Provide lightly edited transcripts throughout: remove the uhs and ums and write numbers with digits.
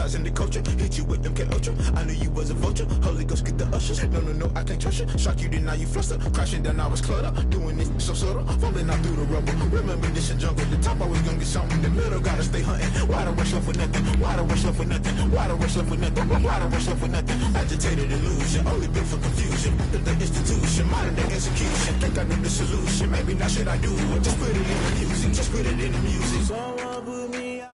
Criticizing the culture, hit you with them K Ultra. I knew you was a vulture. Holy Ghost get the ushers. No, I can't trust you. Shock you, then now you fluster. Crashing down, I was cluttered. Doing this so subtle, fumbling out through the rubble. Remember this a jungle. The top always gonna get something. The middle gotta stay hunting. Why the rush left with nothing? Why the rush left with nothing? Why the rush left with nothing? Why the rush left with nothing? Agitated illusion, only built for confusion. The institution, modern day execution. Think I know the solution. Maybe now should I do it? Just put it in the music. Just put it in the music. Someone put me out.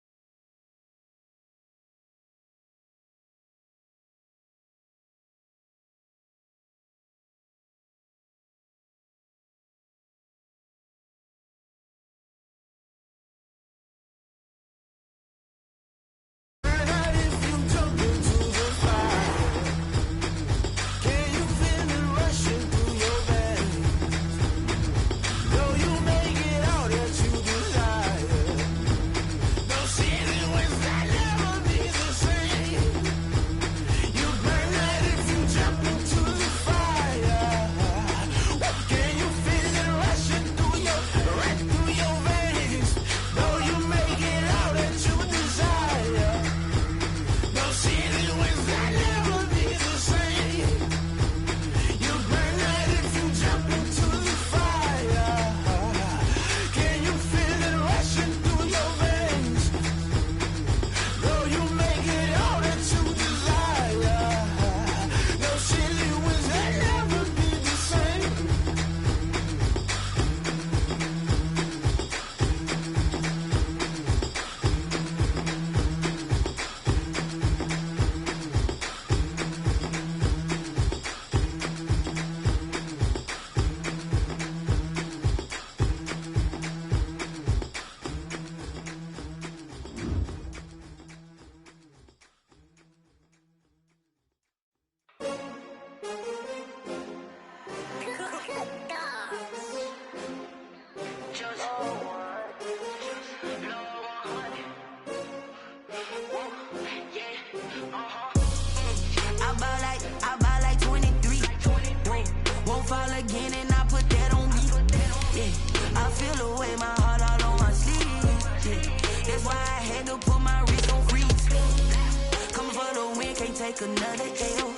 Another L.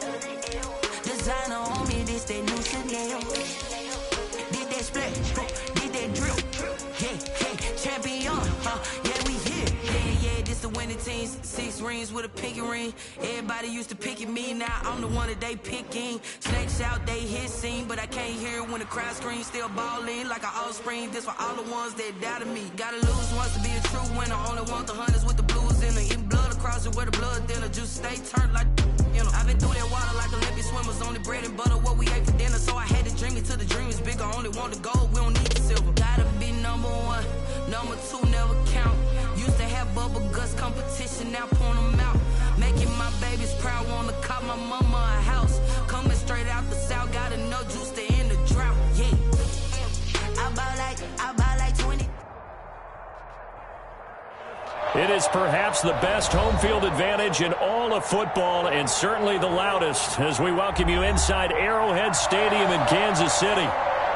Designer on me, this that new Chanel. Did that split, did that drill. Yeah, champion, yeah, we here. Yeah, this the winning team. 6 rings with a pinky ring. Everybody used to pick at me, now I'm the one that they picking. Snakes out, they hit scene, but I can't hear it when the crowd screams. Still balling like an offspring. This for all the ones that doubted me. Gotta lose once to be a true winner. Only want the hunters with the blues in it. Eating blood across it where the blood thinner. Just stay turned like. You know, I've been through that water like Olympic swimmers. Only bread and butter, what we ate for dinner. So I had to dream it till the dream is bigger. Only want the gold, we don't need the silver. Gotta be number 1, number 2 never count. Used to have bubble guts competition, now point them out. Making my babies proud, wanna cop my mama a house. Coming straight out the south, got enough juice to end the drought. Yeah, I buy like 20. It is perhaps the best home field advantage in all of football, and certainly the loudest, as we welcome you inside Arrowhead Stadium in Kansas City.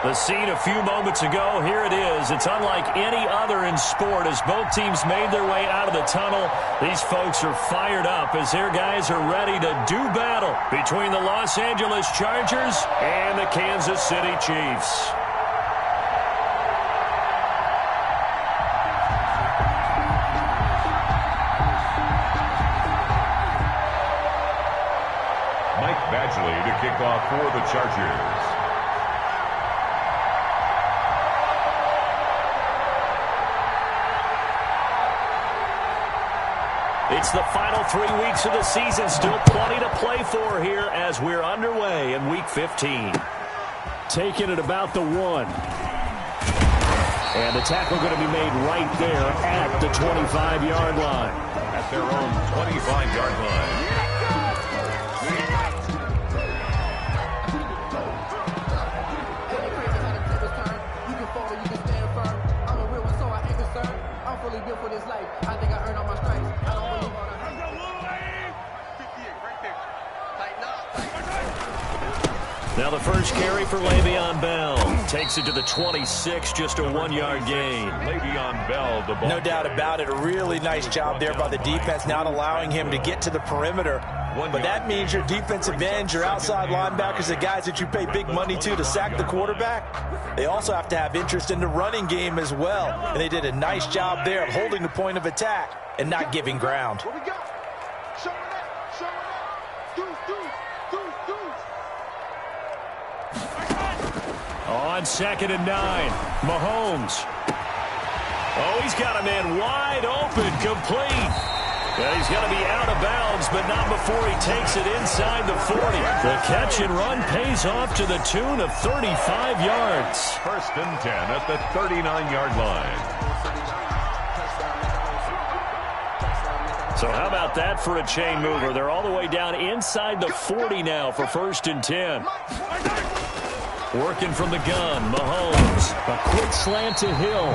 The scene a few moments ago, here it is. It's unlike any other in sport as both teams made their way out of the tunnel. These folks are fired up as their guys are ready to do battle between the Los Angeles Chargers and the Kansas City Chiefs. To kick off for the Chargers. It's the final 3 weeks of the season. Still plenty to play for here as we're underway in Week 15. Taking it about the 1. And the tackle going to be made right there at the 25-yard line. At their own 25-yard line. For this life, I think I earned all my stripes. I don't really want Now the first carry for Le'Veon Bell. Takes it to the 26, just a 1-yard gain. Le'Veon Bell, the ball. No doubt about it. A really nice job there by the defense, not allowing him to get to the perimeter. But that means your defensive ends, your outside linebackers, the guys that you pay big money to sack the quarterback, they also have to have interest in the running game as well. And they did a nice job there of holding the point of attack and not giving ground. What we got? Show it up. Show it up. Deuce, deuce, deuce, deuce. On 2nd and 9, Mahomes. Oh, he's got a man wide open, complete. Well, he's going to be out of bounds, but not before he takes it inside the 40. The catch and run pays off to the tune of 35 yards. 1st and 10 at the 39-yard line. So how about that for a chain mover? They're all the way down inside the 40 now for 1st and 10. Working from the gun, Mahomes. A quick slant to Hill.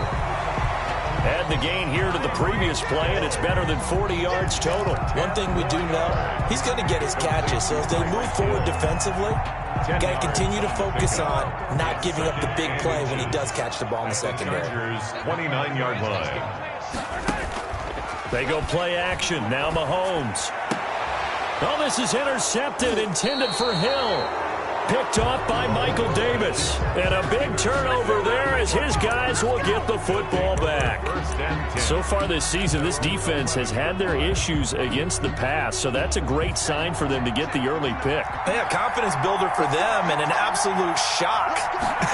Add the gain here to the previous play, and it's better than 40 yards total. One thing we do know, he's going to get his catches. So as they move forward defensively, got to continue to focus on not giving up the big play when he does catch the ball in the secondary. 29-yard line. They go play action. Now Mahomes. Oh, this is intercepted, intended for Hill. Picked off by Michael Davis. And a big turnover there as his guys will get the football back. So far this season, this defense has had their issues against the pass, so that's a great sign for them to get the early pick. Yeah, confidence builder for them and an absolute shock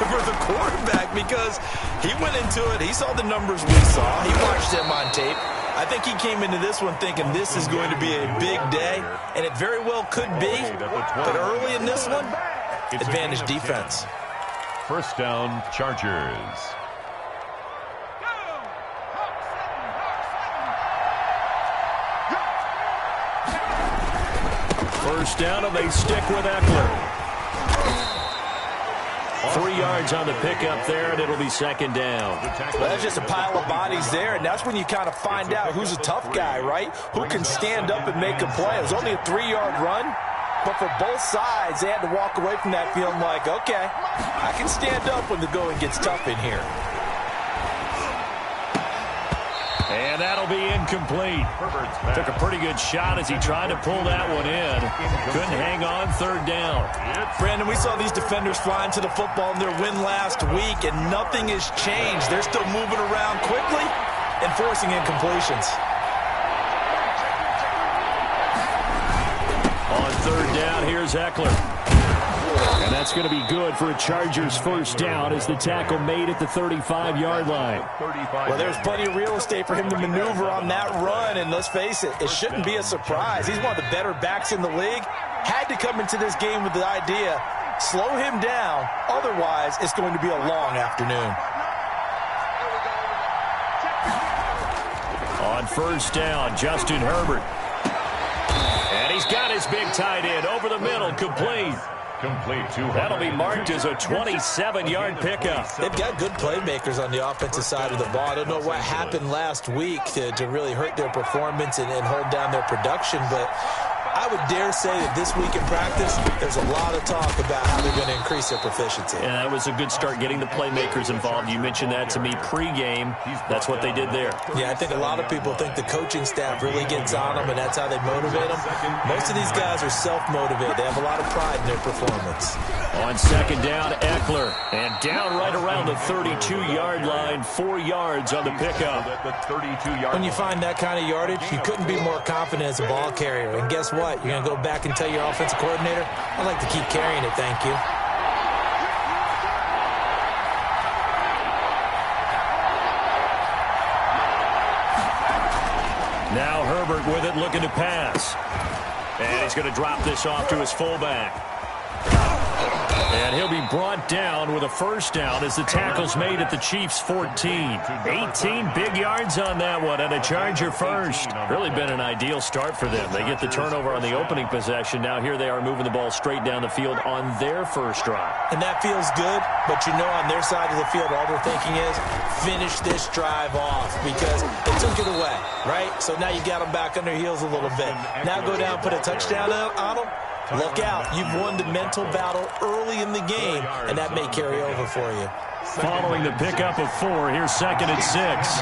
for the quarterback because he went into it. He saw the numbers we saw. He watched them on tape. I think he came into this one thinking this is going to be a big day, and it very well could be. But early in this one, advantage defense. 1st down, Chargers. First down, and they stick with Eckler. 3 yards on the pickup there, and it'll be 2nd down. Well, that's just a pile of bodies there, and that's when you kind of find out who's a tough guy, right? Who can stand up and make a play. It was only a 3-yard run, but for both sides, they had to walk away from that feeling like, okay, I can stand up when the going gets tough in here. And that'll be incomplete. Took a pretty good shot as he tried to pull that one in. Couldn't hang on 3rd down. Brandon, we saw these defenders flying to the football in their win last week, and nothing has changed. They're still moving around quickly and forcing incompletions. On 3rd down, here's Eckler. And that's going to be good for a Chargers 1st down as the tackle made at the 35-yard line. Well, there's plenty of real estate for him to maneuver on that run, and let's face it, it shouldn't be a surprise. He's one of the better backs in the league. Had to come into this game with the idea, slow him down, otherwise it's going to be a long afternoon. On 1st down, Justin Herbert. And he's got his big tight end over the middle, complete. That'll be marked as a 27-yard pickup. They've got good playmakers on the offensive side of the ball. I don't know what happened last week to really hurt their performance and hold down their production, but I would dare say that this week in practice, there's a lot of talk about how they're going to increase their proficiency. And that was a good start getting the playmakers involved. You mentioned that to me pregame. That's what they did there. Yeah, I think a lot of people think the coaching staff really gets on them, and that's how they motivate them. Most of these guys are self-motivated. They have a lot of pride in their performance. On 2nd down, Eckler. And down right around the 32-yard line, 4 yards on the pickup. When you find that kind of yardage, you couldn't be more confident as a ball carrier. And guess what? You're going to go back and tell your offensive coordinator, I'd like to keep carrying it, thank you. Now Herbert with it, looking to pass. And he's going to drop this off to his fullback. And he'll be brought down with a 1st down as the tackle's made at the Chiefs' 14. 18 big yards on that one, and a Charger 1st. Really been an ideal start for them. They get the turnover on the opening possession. Now here they are moving the ball straight down the field on their 1st drive. And that feels good, but you know on their side of the field, all they're thinking is finish this drive off because they took it away, right? So now you got them back on their heels a little bit. Now go down, put a touchdown on them. look out. You've won the mental battle early in the game, and that may carry over for you. Following the pickup of 4, here's 2nd and 6.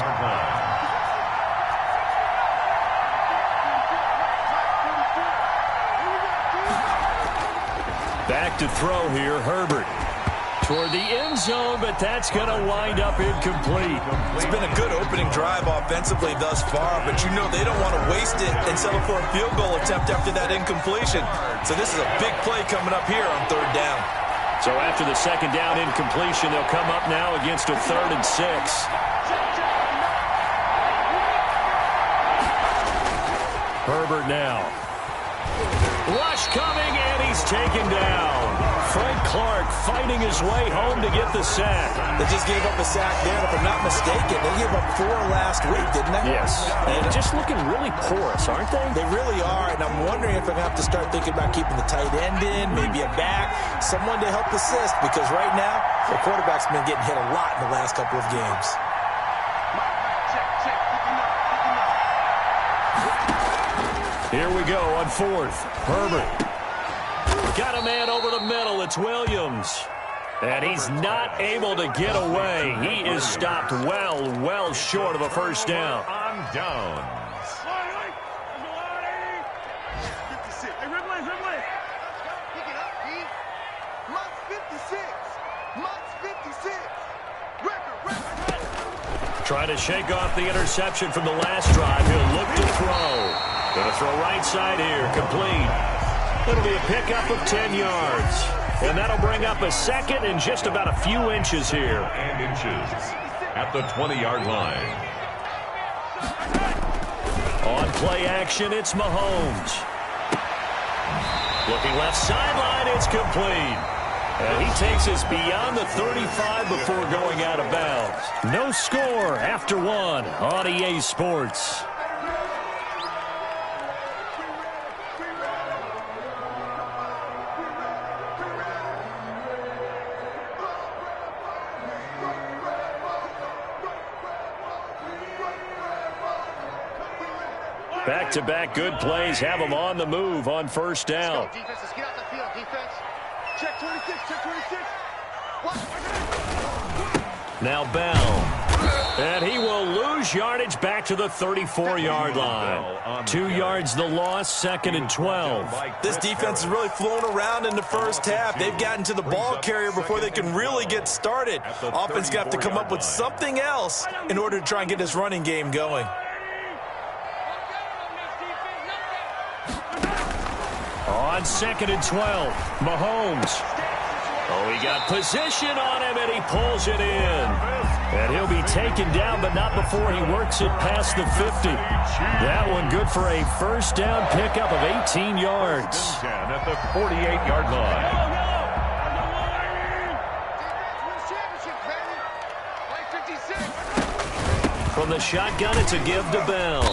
Back to throw here, Herbert. Toward the end zone, but that's going to wind up incomplete. It's been a good opening drive offensively thus far, but you know they don't want to waste it and settle for a field goal attempt after that incompletion. So this is a big play coming up here on 3rd down. So after the 2nd down incompletion, they'll come up now against a 3rd and 6. Herbert now. Rush coming, and he's taken down. Frank Clark fighting his way home to get the sack. They just gave up a sack there, if I'm not mistaken. They gave up 4 last week, didn't they? Yes. And just looking really porous, aren't they? They really are, and I'm wondering if they're going to have to start thinking about keeping the tight end in, maybe a back, someone to help assist, because right now, the quarterback's been getting hit a lot in the last couple of games. Here we go on 4th. Herbert. Got a man over the middle. It's Williams. And he's not able to get away. He is stopped well short of a first down. On downs. Hey, Ridley. Pick it up, D. Mott's 56. Record. Trying to shake off the interception from the last drive. He'll look to throw. Going to throw right side here. Complete. It'll be a pickup of 10 yards. And that'll bring up a 2nd and just about a few inches here. And inches at the 20-yard line. On play action, it's Mahomes. Looking left sideline, it's complete. And he takes us beyond the 35 before going out of bounds. No score after 1 on EA Sports. Back-to-back good plays have them on the move on 1st down. Let's go, defense. Let's get out the field, defense. Check 26. What? Now Bell. And he will lose yardage back to the 34-yard line. 2 yards the loss, 2nd and 12. This defense has really flown around in the first half. They've gotten to the ball carrier before they can really get started. Offense got to come up with something else in order to try and get this running game going. On 2nd and 12, Mahomes. Oh, he got position on him, and he pulls it in. And he'll be taken down, but not before he works it past the 50. That one good for a 1st down pickup of 18 yards. At the 48-yard line. From the shotgun, it's a give to Bell.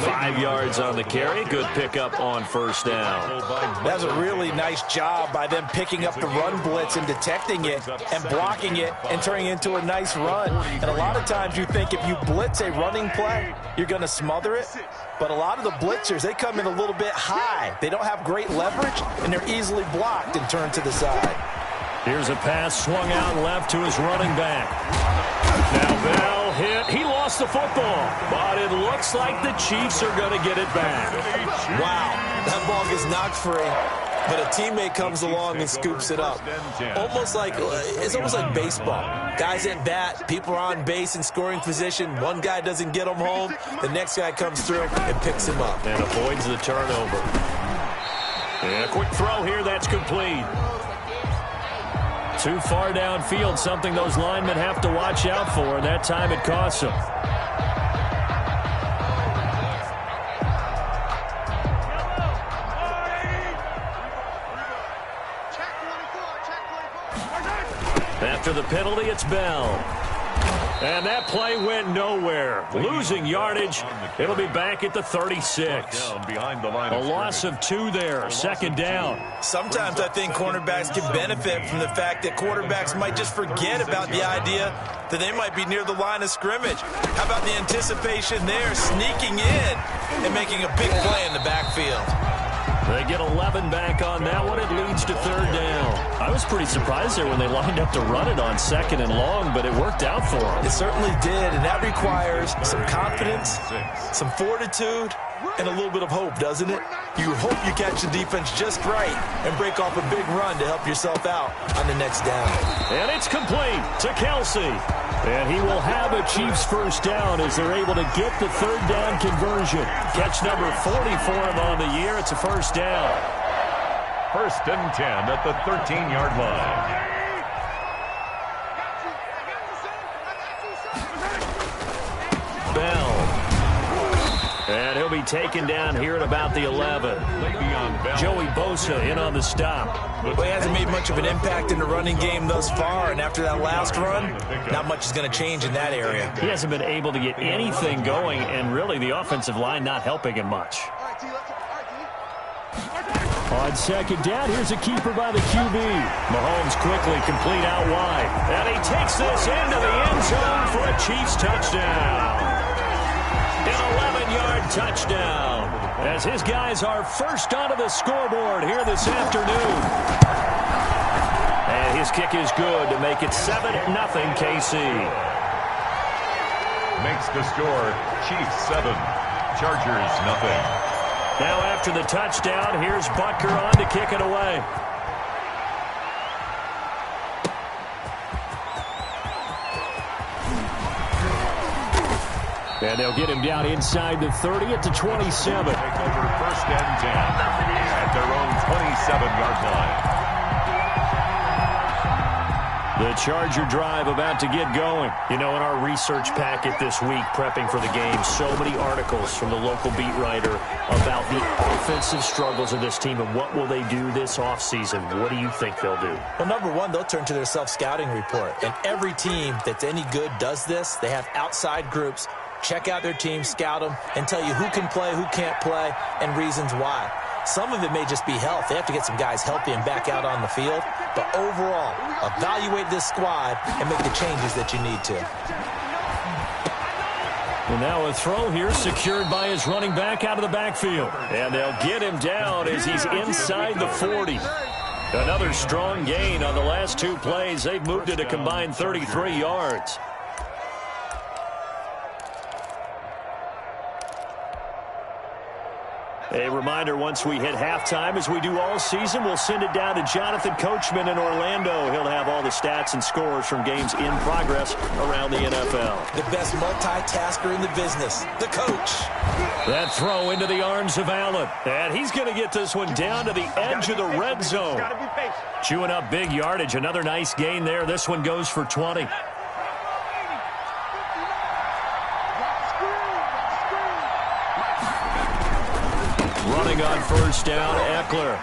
5 yards on the carry. Good pickup on 1st down. That was a really nice job by them picking up the run blitz and detecting it and blocking it and turning it into a nice run. And a lot of times you think if you blitz a running play, you're going to smother it. But a lot of the blitzers, they come in a little bit high. They don't have great leverage, and they're easily blocked and turned to the side. Here's a pass swung out left to his running back. Now Bell hit. He lost the football, but it looks like the Chiefs are going to get it back. Wow, that ball gets knocked free, but a teammate comes along and scoops it up. It's almost like baseball. Guys at bat, people are on base in scoring position. One guy doesn't get him home. The next guy comes through and picks him up. And avoids the turnover. And a quick throw here, that's complete. Too far downfield, something those linemen have to watch out for, and that time it costs them. After the penalty, it's Bell. And that play went nowhere. Losing yardage. It'll be back at the 36. A loss of 2 there. 2nd down. Sometimes I think cornerbacks can benefit from the fact that quarterbacks might just forget about the idea that they might be near the line of scrimmage. How about the anticipation there, sneaking in and making a big play in the backfield? They get 11 back on that one. It leads to third down. I was pretty surprised there when they lined up to run it on second and long, but it worked out for them. It certainly did, and that requires some confidence, some fortitude, and a little bit of hope, doesn't it? You hope you catch the defense just right and break off a big run to help yourself out on the next down. And it's complete to Kelsey. And he will have a Chiefs first down as they're able to get the third down conversion. Catch number 40 for him on the year. It's a first down. First and 10 at the 13-yard line. Bell. And he'll be taken down here at about the 11. Joey Bosa in on the stop. Well, he hasn't made much of an impact in the running game thus far, and after that last run, not much is going to change in that area. He hasn't been able to get anything going, and really the offensive line not helping him much. On second down, here's a keeper by the QB. Mahomes quickly complete out wide. And he takes this into the end zone for a Chiefs touchdown. An 11-yard touchdown as his guys are first onto the scoreboard here this afternoon. And his kick is good to make it 7-0 KC. Makes the score Chiefs 7, Chargers nothing. Now after the touchdown, here's Butker on to kick it away. And they'll get him down inside the 30 at the 27. Take over first and 10 at their own 27-yard line. The Charger drive about to get going. You know, in our research packet this week, prepping for the game, so many articles from the local beat writer about the offensive struggles of this team and what will they do this offseason. What do you think they'll do? Well, number one, they'll turn to their self-scouting report. And every team that's any good does this. They have outside groups. Check out their team, scout them, and tell you who can play, who can't play, and reasons why. Some of it may just be health. They have to get some guys healthy and back out on the field. But overall, evaluate this squad and make the changes that you need to. And now a throw here secured by his running back out of the backfield. And they'll get him down as he's inside the 40. Another strong gain on the last two plays. They've moved it a combined 33 yards. A reminder, once we hit halftime, as we do all season, we'll send it down to Jonathan Coachman in Orlando. He'll have all the stats and scores from games in progress around the NFL. The best multitasker in the business, the coach. That throw into the arms of Allen. And he's going to get this one down to the edge of the red zone. Chewing up big yardage. Another nice gain there. This one goes for 20. Running on first down, Eckler.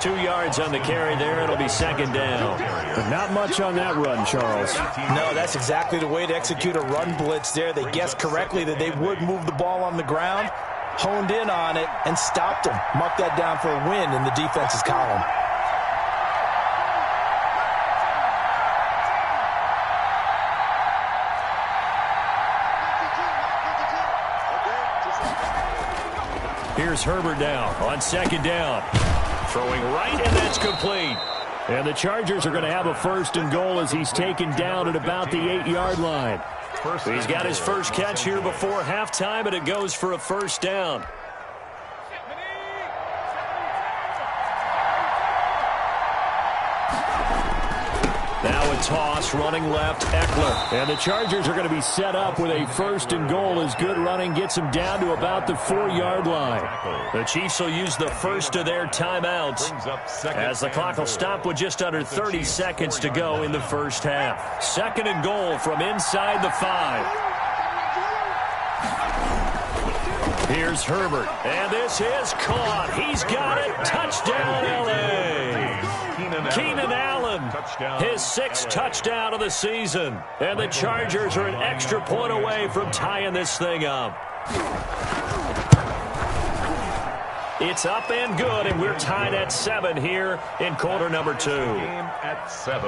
2 yards on the carry there. It'll be second down. But not much on that run, Charles. No, that's exactly the way to execute a run blitz there. They guessed correctly that they would move the ball on the ground, honed in on it, and stopped them. Mark that down for a win in the defense's column. Here's Herbert now on second down. Throwing right, and that's complete. And the Chargers are going to have a first and goal as he's taken down at about the 8-yard line. He's got his first catch here before halftime, and it goes for a first down. Now a toss, running left, Eckler. And the Chargers are going to be set up with a first and goal as good running gets them down to about the 4-yard line. The Chiefs will use the first of their timeouts as the clock will stop with just under 30 seconds to go in the first half. Second and goal from inside the 5. Here's Herbert, and this is caught. He's got it. Touchdown, L.A. Keenan Allen, his 6th touchdown of the season. And the Chargers are an extra point away from tying this thing up. It's up and good, and we're tied at 7 here in quarter number 2. Game at 7.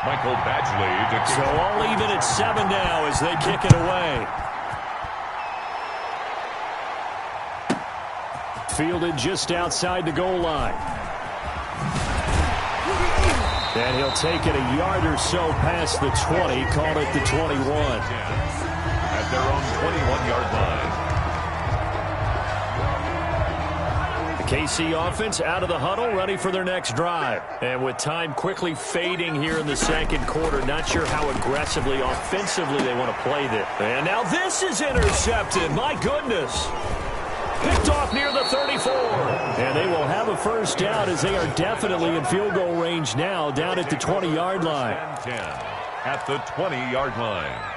Michael Badgley to kick. So all even at 7 now as they kick it away. fielded just outside the goal line. And he'll take it a yard or so past the 20, call it the 21. At their own 21-yard line. KC offense out of the huddle, ready for their next drive. And with time quickly fading here in the second quarter, not sure how aggressively, offensively they want to play this. And now this is intercepted. My goodness. Picked off near the 34. And they will have a first down as they are definitely in field goal range now, down at the 20-yard line. 10 at the 20-yard line.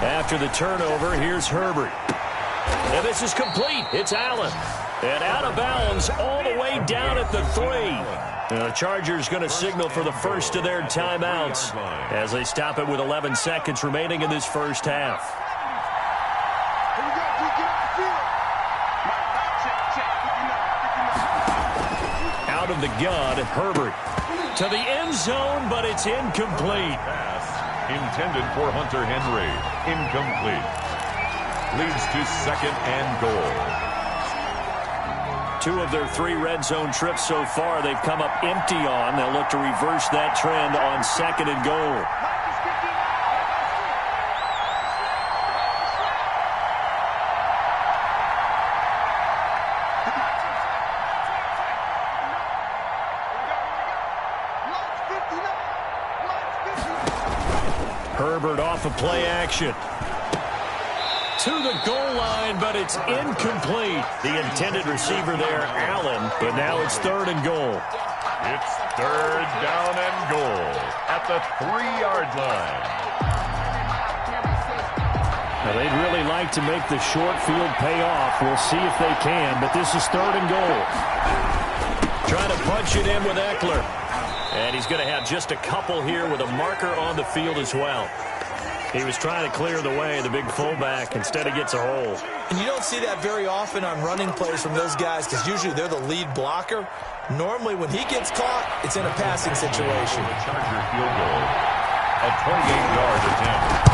After the turnover, here's Herbert. And this is complete. It's Allen. And out of bounds all the way down at the 3. And the Chargers going to signal for the first of their timeouts as they stop it with 11 seconds remaining in this first half. Out of the gun, Herbert to the end zone, but it's incomplete. Intended for Hunter Henry. Incomplete. Leads to second and goal. 2 of their 3 red zone trips so far they've come up empty on. They'll look to reverse that trend on second and goal. Herbert off of play action. To the goal line, but it's incomplete. The intended receiver there, Allen, but now it's third and goal. It's third down and goal at the 3-yard line. Now, they'd really like to make the short field pay off. We'll see if they can, but this is third and goal. Trying to punch it in with Eckler. And he's going to have just a couple here with a marker on the field as well. He was trying to clear the way, the big fullback. Instead, he gets a hole. And you don't see that very often on running plays from those guys because usually they're the lead blocker. Normally, when he gets caught, it's in a passing situation. Charger field goal. A 28-yard attempt.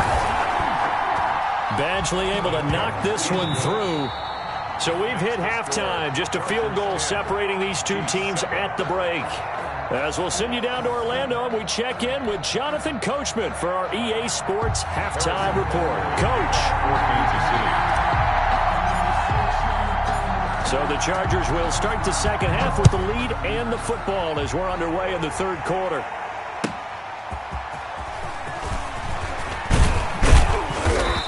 Badgley able to knock this one through. So we've hit halftime. Just a field goal separating these two teams at the break. As we'll send you down to Orlando, and we check in with Jonathan Coachman for our EA Sports Halftime Report. Coach. So the Chargers will start the second half with the lead and the football as we're underway in the third quarter.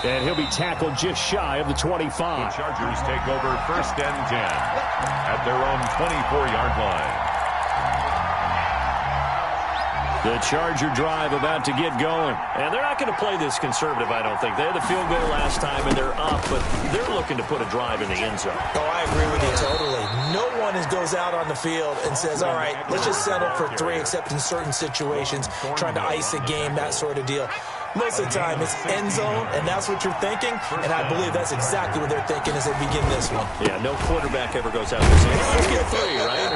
And he'll be tackled just shy of the 25. The Chargers take over first and 10 at their own 24-yard line. The Charger drive about to get going. And they're not going to play this conservative, I don't think. They had the field goal last time, and they're up, but they're looking to put a drive in the end zone. Oh, I agree with you totally. No one goes out on the field and says, all right, let's just settle for 3, except in certain situations, trying to ice a game, that sort of deal. Most of the time, it's end zone, and that's what you're thinking, and I believe that's exactly what they're thinking as they begin this one. Yeah, no quarterback ever goes out and says, let's get 3, right?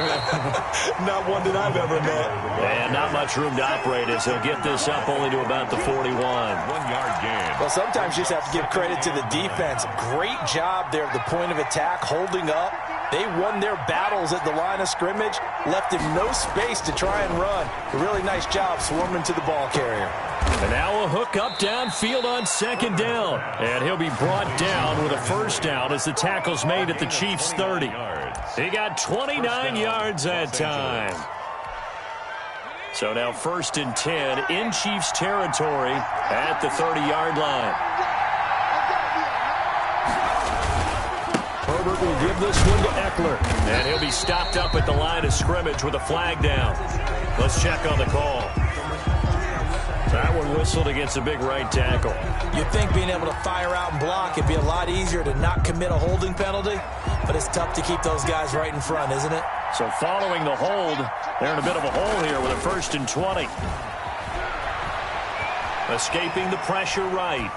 Not one that I've ever met. And not much room to operate as they'll get this up only to about the 41. 1-yard gain. Well, sometimes you just have to give credit to the defense. Great job there at the point of attack, holding up. They won their battles at the line of scrimmage, left him no space to try and run. A really nice job swarming to the ball carrier. And now a hook up downfield on second down. And he'll be brought down with a first down as the tackle's made at the Chiefs' 30. He got 29 yards that time. So now first and 10 in Chiefs territory at the 30-yard line. Herbert will give this one to Eckler. And he'll be stopped up at the line of scrimmage with a flag down. Let's check on the call. That one whistled against a big right tackle. You'd think being able to fire out and block, it'd be a lot easier to not commit a holding penalty, but it's tough to keep those guys right in front, isn't it? So following the hold, they're in a bit of a hole here with a 1st and 20. Escaping the pressure right.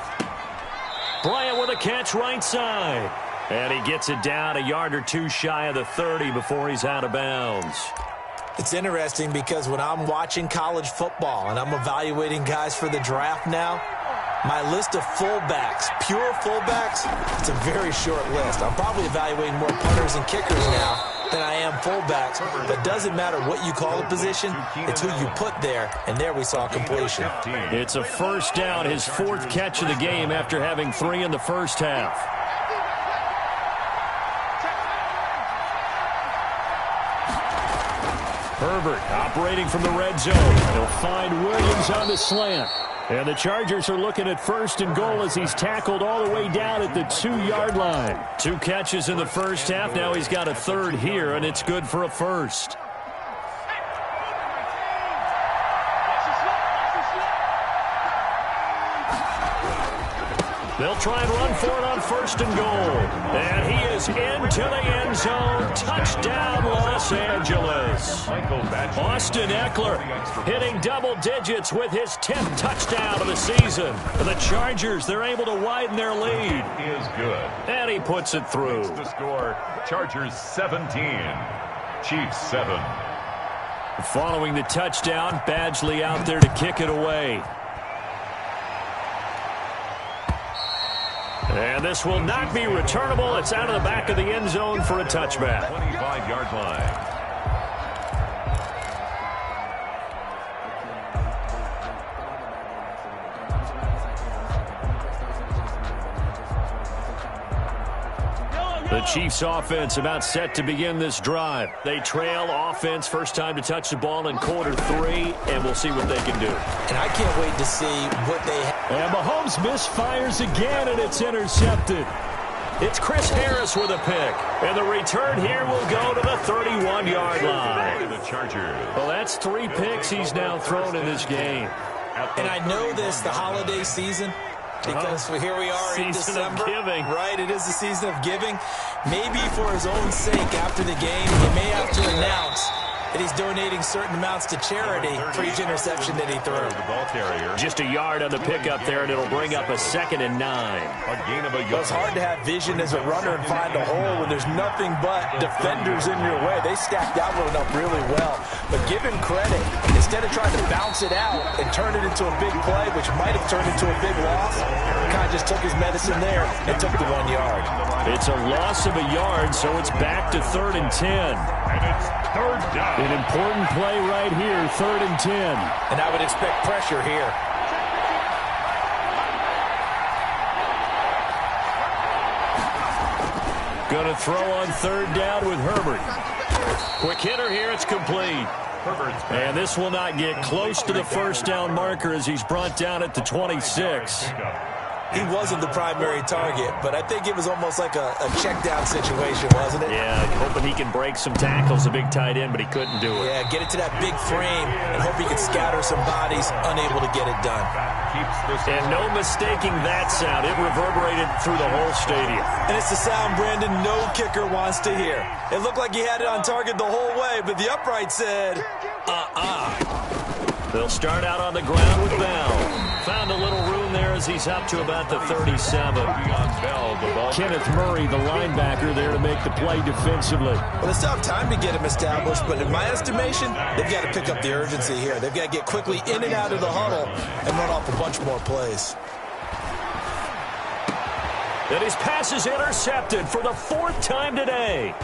Bryant with a catch right side. And he gets it down a yard or two shy of the 30 before he's out of bounds. It's interesting because when I'm watching college football and I'm evaluating guys for the draft now, my list of fullbacks, pure fullbacks, it's a very short list. I'm probably evaluating more punters and kickers now than I am fullbacks. But it doesn't matter what you call a position, it's who you put there. And there we saw completion. It's a 1st down, his 4th catch of the game after having 3 in the first half. Herbert operating from the red zone. He'll find Williams on the slant. And the Chargers are looking at 1st and goal as he's tackled all the way down at the 2-yard line. 2 catches in the first half. Now he's got a 3rd here, and it's good for a 1st. They'll try and run for it on 1st and goal. And he is into the end zone. Touchdown, Los Angeles. Austin Eckler hitting double digits with his 10th touchdown of the season. The Chargers, they're able to widen their lead. Is good. And he puts it through. The score, Chargers 17, Chiefs 7. Following the touchdown, Badgley out there to kick it away. And this will not be returnable. It's out of the back of the end zone for a touchback. 25-yard line. The Chiefs offense about set to begin this drive. They trail offense, first time to touch the ball in quarter 3, and we'll see what they can do. And I can't wait to see what they have. And Mahomes misfires again, and it's intercepted. It's Chris Harris with a pick. And the return here will go to the 31-yard line. The Chargers. Well, that's 3 picks he's now thrown in this game. And I know this, the holiday season, because here we are in December. Season of giving. Right, it is the season of giving. Maybe for his own sake, after the game, he may have to announce that he's donating certain amounts to charity for each interception that he threw. The ball carrier. Just a yard on the pickup there, and it'll bring up a 2nd and 9. A gain of a yard. It's hard to have vision as a runner and find a hole when there's nothing but defenders in your way. They stacked that one up really well. But give him credit. Instead of trying to bounce it out and turn it into a big play, which might have turned into a big loss, kind of just took his medicine there and took the 1 yard. It's a loss of a yard, so it's back to 3rd and 10. And it's 3rd down. An important play right here, 3rd and 10. And I would expect pressure here. Going to throw on 3rd down with Herbert. Quick hitter here, it's complete. And this will not get close to the 1st down marker as he's brought down at the 26. He wasn't the primary target, but I think it was almost like a check down situation, wasn't it? Yeah, hoping he can break some tackles, a big tight end, but he couldn't do it. Yeah, get it to that big frame and hope he can scatter some bodies, unable to get it done. And no mistaking that sound. It reverberated through the whole stadium. And it's the sound, Brandon, no kicker wants to hear. It looked like he had it on target the whole way, but the upright said, They'll start out on the ground with Bell. Found a little room there as he's up to about the 37. Kenneth Murray, the linebacker, there to make the play defensively. Well, they still have time to get him established, but in my estimation, they've got to pick up the urgency here. They've got to get quickly in and out of the huddle and run off a bunch more plays. And his pass is intercepted for the 4th time today.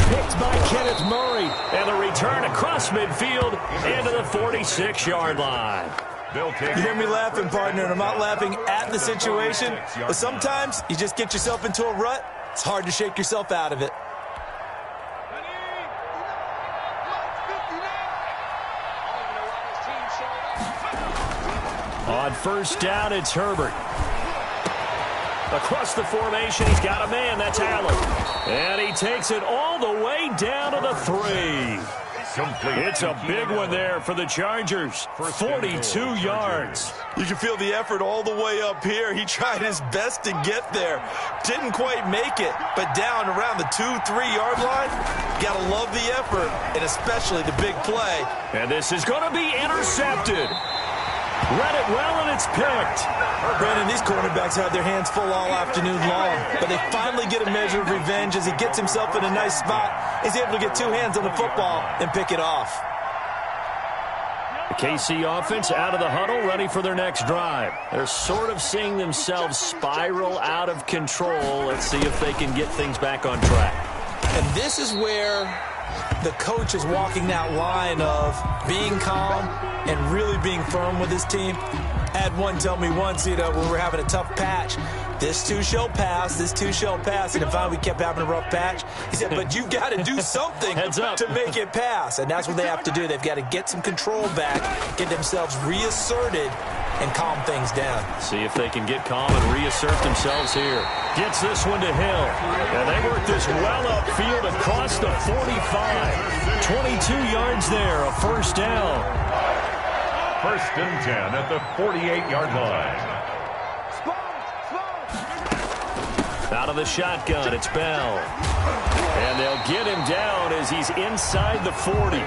Picked by Kenneth Murray, and the return across midfield into the 46-yard line. You hear me laughing, partner, and I'm not laughing at the situation, but sometimes you just get yourself into a rut. It's hard to shake yourself out of it. On 1st down, it's Herbert. Across the formation, he's got a man. That's Allen. And he takes it all the way down to the 3. complete. It's a big one there for the Chargers. 42 yards. You can feel the effort all the way up here. He tried his best to get there. Didn't quite make it, but down around the 2-3-yard line, gotta love the effort, and especially the big play. And this is going to be intercepted. Read it well, and it's picked. Brandon, these cornerbacks had their hands full all afternoon long, but they finally get a measure of revenge as he gets himself in a nice spot. He's able to get two hands on the football and pick it off. The KC offense out of the huddle, ready for their next drive. They're sort of seeing themselves spiral out of control. Let's see if they can get things back on track. And this is where the coach is walking that line of being calm and really being firm with his team. Had one tell me once, when we were having a tough patch, this too shall pass, this too shall pass. And finally we kept having a rough patch. He said, but you've got to do something to make it pass. And that's what they have to do. They've got to get some control back, get themselves reasserted, and calm things down. See if they can get calm and reassert themselves here. Gets this one to Hill. And they work this well upfield across the 45. 22 yards there, a first down. First and 10 at the 48-yard line. Out of the shotgun, it's Bell. And they'll get him down as he's inside the 40.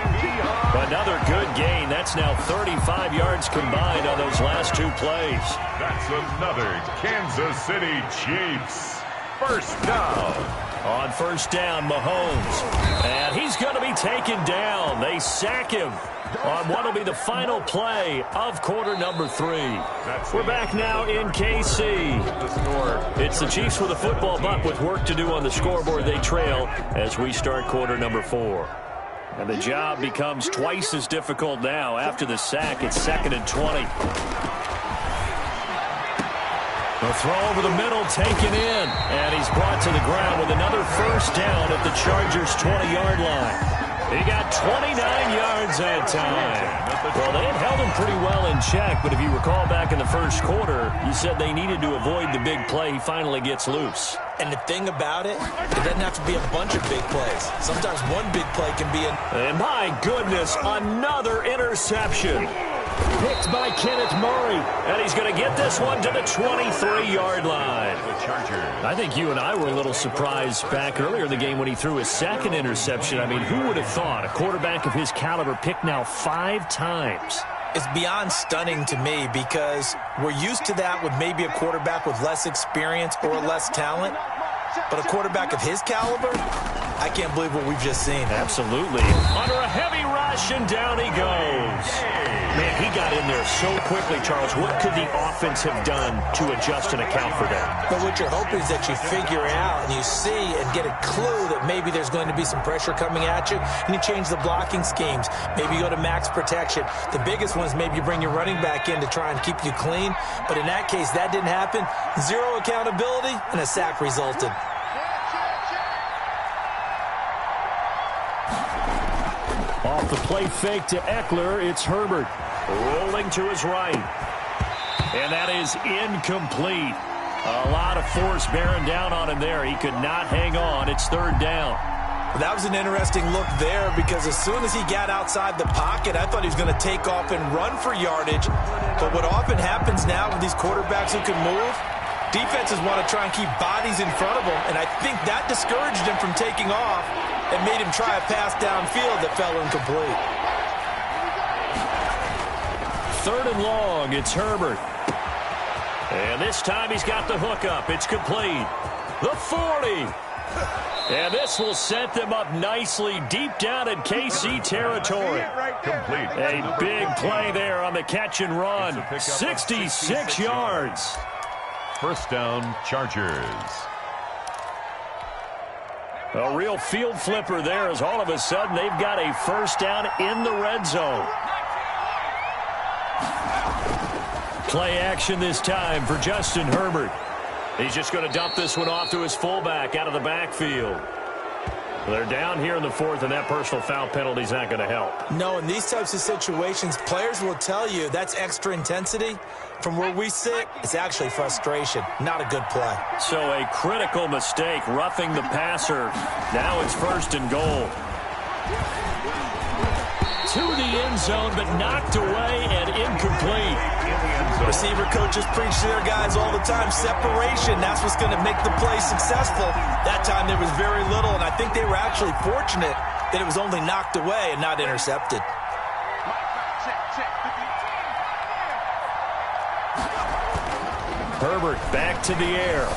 Another good gain. That's now 35 yards combined on those last two plays. That's another Kansas City Chiefs first down. On first down, Mahomes. And he's going to be taken down. They sack him on what will be the final play of quarter number 3. We're back now in KC. It's the Chiefs with a football, but with work to do on the scoreboard, they trail as we start quarter number 4. And the job becomes twice as difficult now. After the sack, it's 2nd and 20. The throw over the middle, taken in, and he's brought to the ground with another first down at the Chargers' 20-yard line. He got 29 yards that time. Well, they had held him pretty well in check, but if you recall back in the first quarter, you said they needed to avoid the big play. He finally gets loose. And the thing about it doesn't have to be a bunch of big plays. Sometimes one big play can be And my goodness, another interception. Picked by Kenneth Murray, and he's going to get this one to the 23-yard line. I think you and I were a little surprised back earlier in the game when he threw his second interception. I mean, who would have thought a quarterback of his caliber picked now 5 times? It's beyond stunning to me because we're used to that with maybe a quarterback with less experience or less talent. But a quarterback of his caliber, I can't believe what we've just seen. Absolutely. Under a heavy rush, and down he goes. Man, he got in there so quickly, Charles. What could the offense have done to adjust and account for that? But what you're hoping is that you figure out and you see and get a clue that maybe there's going to be some pressure coming at you, and you change the blocking schemes. Maybe you go to max protection. The biggest one is maybe you bring your running back in to try and keep you clean. But in that case, that didn't happen. 0 accountability, and a sack resulted. Off the play fake to Eckler, it's Herbert. Rolling to his right. And that is incomplete. A lot of force bearing down on him there. He could not hang on. It's 3rd down. That was an interesting look there because as soon as he got outside the pocket, I thought he was going to take off and run for yardage. But what often happens now with these quarterbacks who can move, defenses want to try and keep bodies in front of them. And I think that discouraged him from taking off and made him try a pass downfield that fell incomplete. 3rd and long, it's Herbert. And this time he's got the hook up. It's complete. The 40. And this will set them up nicely deep down in KC territory. Complete. A big play there on the catch and run. 66 yards. First down, Chargers. A real field flipper there as all of a sudden they've got a first down in the red zone. Play action this time for Justin Herbert. He's just going to dump this one off to his fullback out of the backfield. They're down here in the 4th, and that personal foul penalty is not going to help. No, in these types of situations, players will tell you that's extra intensity. From where we sit, it's actually frustration. Not a good play. So a critical mistake, roughing the passer. Now it's 1st and goal. to the end zone, but knocked away and incomplete. Receiver coaches preach to their guys all the time. Separation, that's what's going to make the play successful. That time there was very little, and I think they were actually fortunate that it was only knocked away and not intercepted. Herbert back to the air.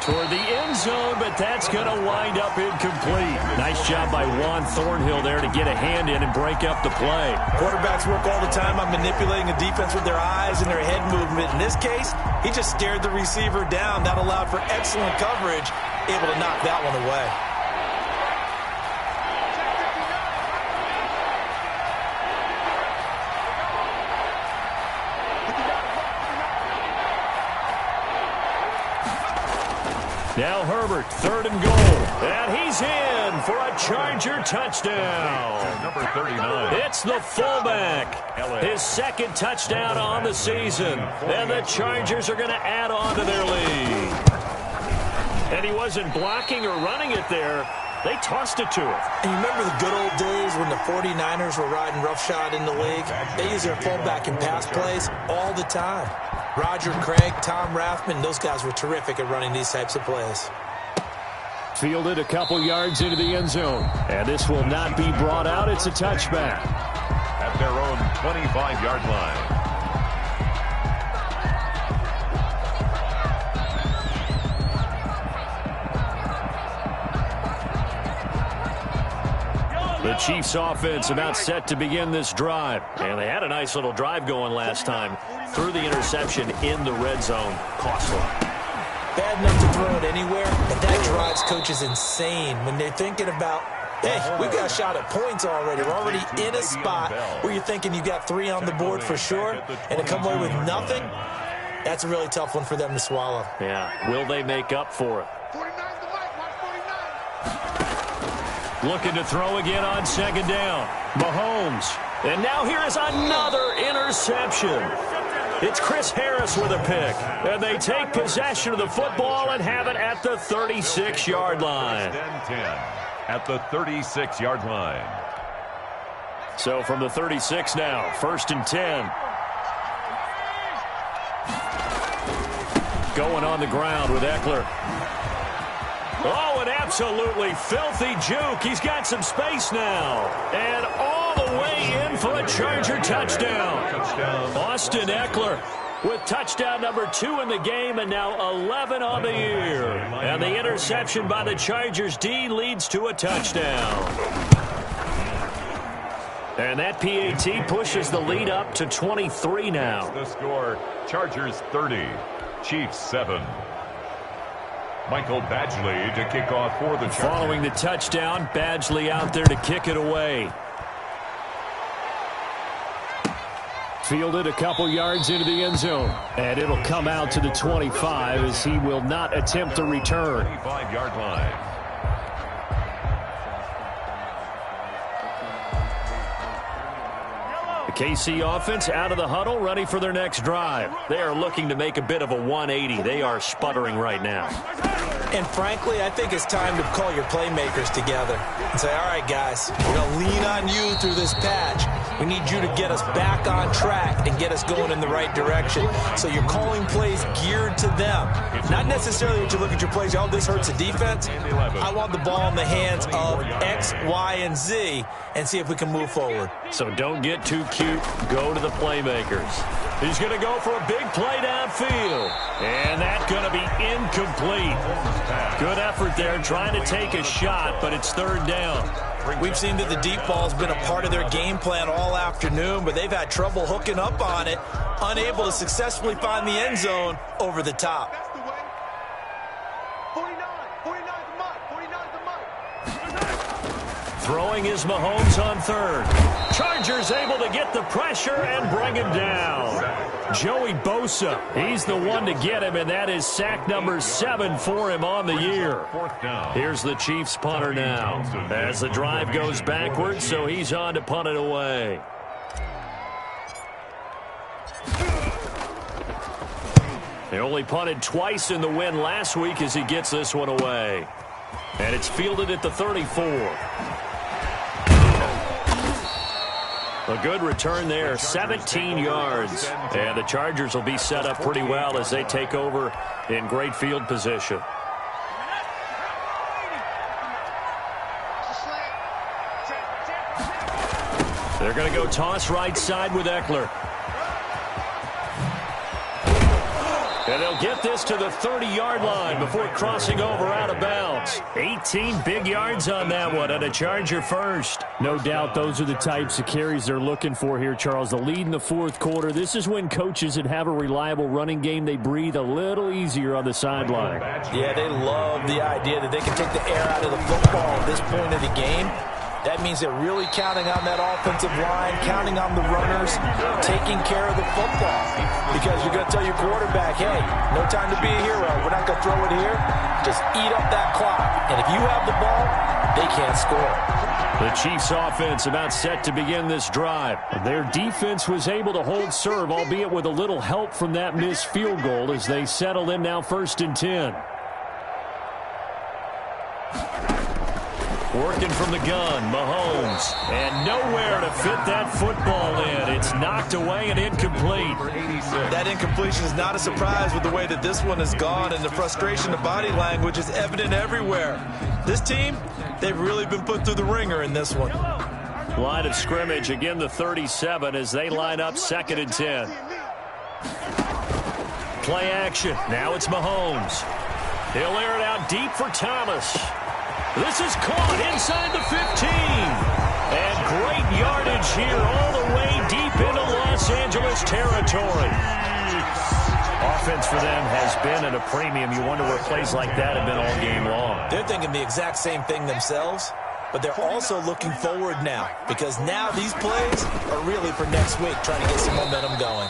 Toward the end zone, but that's going to wind up incomplete. Nice job by Juan Thornhill there to get a hand in and break up the play. Quarterbacks work all the time on manipulating a defense with their eyes and their head movement. In this case, he just stared the receiver down. That allowed for excellent coverage, able to knock that one away. Now Herbert, 3rd and goal. And he's in for a Charger touchdown. Number 39. It's the fullback. His 2nd touchdown on the season. And the Chargers are going to add on to their lead. And he wasn't blocking or running it there. They tossed it to him. And you remember the good old days when the 49ers were riding roughshod in the league? They use their fullback in pass plays all the time. Roger Craig, Tom Rathman, those guys were terrific at running these types of plays. Fielded a couple yards into the end zone. And this will not be brought out. It's a touchback. At their own 25-yard line. The Chiefs offense about set to begin this drive. And they had a nice little drive going last time. Threw the interception in the red zone. Costly. Bad enough to throw it anywhere, but that drives coaches insane when they're thinking about, hey, we've got a shot at points already. We're already in a spot where you're thinking you got 3 on the board for sure, and to come away with nothing, that's a really tough one for them to swallow. Yeah, will they make up for it? 49 the mic, watch 49. Looking to throw again on 2nd down. Mahomes. And now here is another interception. It's Chris Harris with a pick. And they take possession of the football and have it at the 36-yard line. 10 at the 36-yard line. So from the 36 now, 1st and 10. Going on the ground with Eckler. Oh, an absolutely filthy juke. He's got some space now. And all the way in for a Charger touchdown. Austin Eckler with touchdown number 2 in the game and now 11 on the year. And the interception by the Chargers D leads to a touchdown. And that PAT pushes the lead up to 23 now. The score, Chargers 30, Chiefs 7. Michael Badgley to kick off for the Chargers. Following the touchdown, Badgley out there to kick it away. Fielded a couple yards into the end zone. And it'll come out to the 25 as he will not attempt a return. 25-yard line. The KC offense out of the huddle, ready for their next drive. They are looking to make a bit of a 180. They are sputtering right now. And frankly, I think it's time to call your playmakers together and say, all right, guys, we're going to lean on you through this patch. We need you to get us back on track and get us going in the right direction. So you're calling plays geared to them. Not necessarily that you look at your plays, oh, this hurts the defense. I want the ball in the hands of X, Y, and Z and see if we can move forward. So don't get too cute. Go to the playmakers. He's going to go for a big play downfield. And that's going to be incomplete. Good effort there trying to take a shot, but it's 3rd down. We've seen that the deep ball has been a part of their game plan all afternoon, but they've had trouble hooking up on it, unable to successfully find the end zone over the top. That's the way. 49 the mic, 49 the mic. Throwing is Mahomes on 3rd. Chargers able to get the pressure and bring him down. Joey Bosa, he's the one to get him, and that is sack number 7 for him on the year. 4th down. Here's the Chiefs punter now as the drive goes backwards, so he's on to punt it away. They only punted twice in the win last week as he gets this one away. And it's fielded at the 34. A good return there, 17 yards. And the Chargers will be set up pretty well as they take over in great field position. They're going to go toss right side with Eckler. And they'll get this to the 30-yard line before crossing over out of bounds. 18 big yards on that one, and a Charger first. No doubt those are the types of carries they're looking for here, Charles. The lead in the fourth quarter. This is when coaches that have a reliable running game, they breathe a little easier on the sideline. Yeah, they love the idea that they can take the air out of the football at this point of the game. That means they're really counting on that offensive line, counting on the runners, taking care of the football. Because you're going to tell your quarterback, hey, no time to be a hero. We're not going to throw it here. Just eat up that clock. And if you have the ball, they can't score. The Chiefs offense about set to begin this drive. Their defense was able to hold serve, albeit with a little help from that missed field goal as they settle in now 1st and 10. Working from the gun, Mahomes. And nowhere to fit that football in. It's knocked away and incomplete. That incompletion is not a surprise with the way that this one has gone, and the frustration of body language is evident everywhere. This team, they've really been put through the ringer in this one. Line of scrimmage, again the 37 as they line up 2nd and 10. Play action. Now it's Mahomes. He'll air it out deep for Thomas. This is caught inside the 15. And great yardage here all the way deep into Los Angeles territory. Offense for them has been at a premium. You wonder where plays like that have been all game long. They're thinking the exact same thing themselves, but they're also looking forward now because now these plays are really for next week, trying to get some momentum going.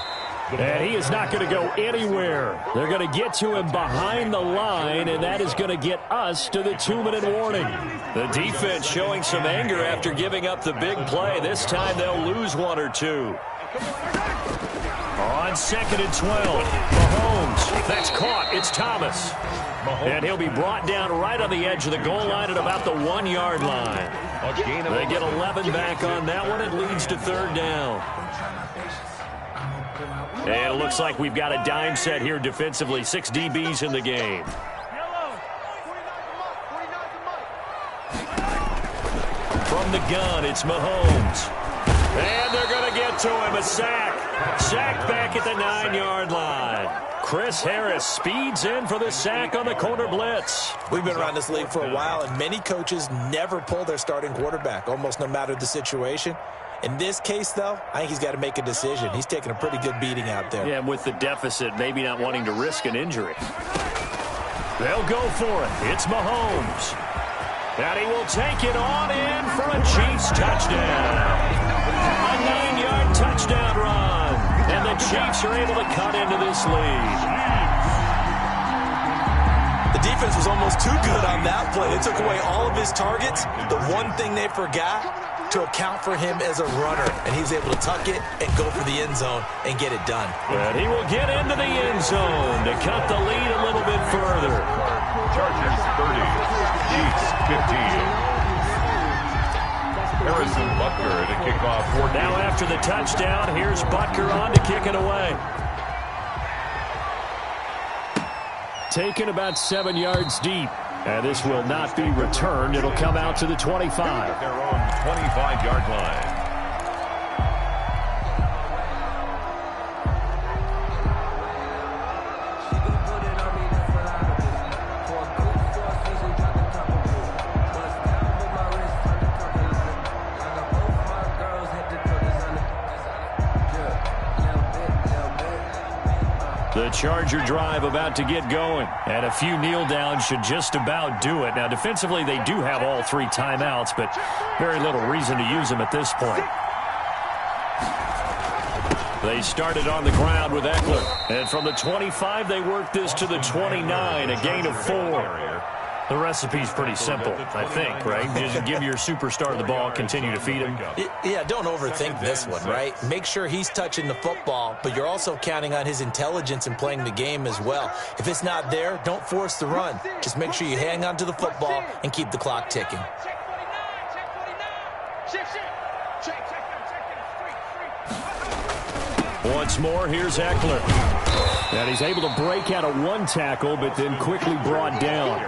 And he is not going to go anywhere. They're going to get to him behind the line, and that is going to get us to the 2-minute warning. The defense showing some anger after giving up the big play. This time they'll lose 1 or 2. On 2nd and 12, Mahomes. That's caught. It's Thomas. And he'll be brought down right on the edge of the goal line at about the 1-yard line. They get 11 back on that one. It leads to 3rd down. And it looks like we've got a dime set here defensively. 6 DBs in the game. From the gun, it's Mahomes. And they're going to get to him. A sack. Sacked back at the 9-yard line. Chris Harris speeds in for the sack on the corner blitz. We've been around this league for a while, and many coaches never pull their starting quarterback, almost no matter the situation. In this case, though, I think he's got to make a decision. He's taking a pretty good beating out there. Yeah, and with the deficit, maybe not wanting to risk an injury. They'll go for it. It's Mahomes. And he will take it on in for a Chiefs touchdown. A 9-yard touchdown run. And the Chiefs are able to cut into this lead. The defense was almost too good on that play. They took away all of his targets. The one thing they forgot to account for him as a runner, and he was able to tuck it and go for the end zone and get it done. And he will get into the end zone to cut the lead a little bit further. Chargers 30, Chiefs 15. Harrison Butker to kick off 14. Now after the touchdown, here's Butker on to kick it away. Taken about 7 yards deep. And this will not be returned. It'll come out to the 25. Their own 25-yard line. The Charger drive about to get going. And a few kneel downs should just about do it. Now, defensively, they do have all 3 timeouts, but very little reason to use them at this point. They started on the ground with Eckler. And from the 25, they worked this to the 29, a gain of 4. The recipe's pretty simple, I think, right? Just give your superstar the ball, continue to feed him. Yeah, don't overthink this one, right? Make sure he's touching the football, but you're also counting on his intelligence in playing the game as well. If it's not there, don't force the run. Just make sure you hang on to the football and keep the clock ticking. Once more, here's Eckler. And he's able to break out of one tackle, but then quickly brought down.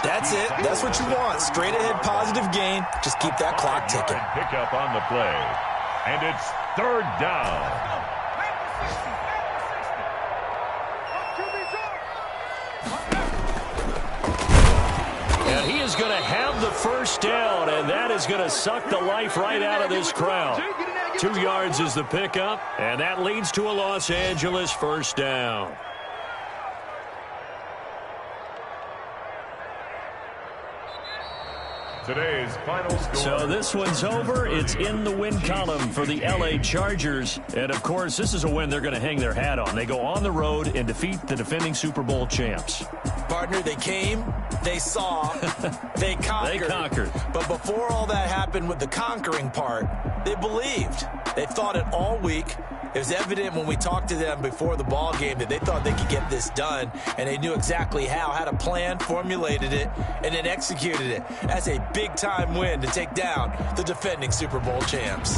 That's it. That's what you want. Straight ahead positive gain. Just keep that clock ticking. Pick up on the play. And it's third down. And he is going to have the first down, and that is going to suck the life right out of this crowd. 2 yards is the pickup, and that leads to a Los Angeles first down. Today's final score. So this one's over. It's in the win column for the L.A. Chargers. And, of course, this is a win they're going to hang their hat on. They go on the road and defeat the defending Super Bowl champs. Partner, they came, they saw, they conquered. They conquered. But before all that happened with the conquering part, they believed. They thought it all week. It was evident when we talked to them before the ball game that they thought they could get this done, and they knew exactly how, had a plan, formulated it, and then executed it. That's a big-time win to take down the defending Super Bowl champs.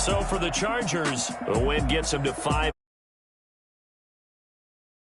So for the Chargers, the win gets them to 5.